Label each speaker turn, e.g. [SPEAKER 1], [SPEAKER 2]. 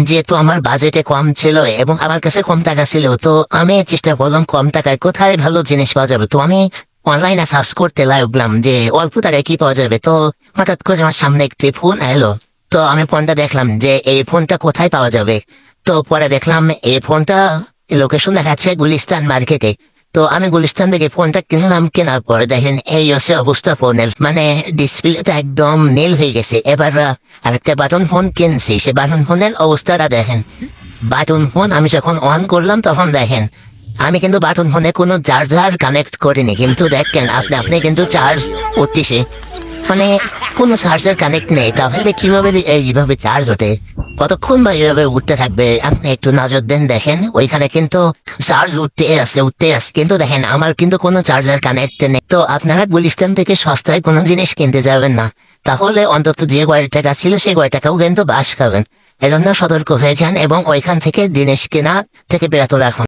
[SPEAKER 1] যেহেতু আমার বাজেটে কম ছিল এবং আমার কাছে কম টাকা ছিল, তো আমি চেষ্টা করলাম কম টাকায় কোথায় ভালো জিনিস পাওয়া যাবে। তো আমি অনলাইনে সার্চ করতে লাগলাম যে অল্প টাকায় কি পাওয়া যাবে। তো হঠাৎ করে আমার সামনে একটি ফোন এলো। তো আমি ফোনটা দেখলাম যে এই ফোনটা কোথায় পাওয়া যাবে। তো পরে দেখলাম এই ফোনটা লোকেশন দেখাচ্ছে গুলিস্তান মার্কেটে। তো আমি গুলিস্তান থেকে ফোনটা কিনলাম, কেনার পরে দেখেন এই হচ্ছে অবস্থা ফোনের, মানে ডিসপ্লেটা একদম নীল হয়ে গেছে। এবার আরেকটা বাটন ফোন কিনছি, সে বাটন ফোনের অবস্থাটা দেখেন। বাটন ফোন আমি যখন অন করলাম তখন দেখেন আমি কিন্তু বাটন ফোনে কোনো চার্জার কানেক্ট করিনি, কিন্তু দেখেন আপনি আপনি কিন্তু চার্জ উঠতেছে, মানে কোনো চার্জার কানেক্ট নেই। তাহলে কিভাবে এইভাবে চার্জ ওঠে, কতক্ষণ বা এইভাবে উঠতে থাকবে? আপনি একটু নজর দেন, দেখেন ওইখানে কিন্তু চার্জ উঠতে আসে কিন্তু দেখেন আমার কিন্তু কোনো চার্জার কানেক্ট নেই। তো আপনারা গুলিস্তান থেকে সস্তায় কোনো জিনিস কিনতে যাবেন না, তাহলে অন্তত যে কয় টাকা ছিল সেই কয় টাকাও কিন্তু বাস খাবেন। এজন্য সতর্ক হয়ে যান এবং ওইখান থেকে জিনিস কেনা থেকে বিরত রাখুন।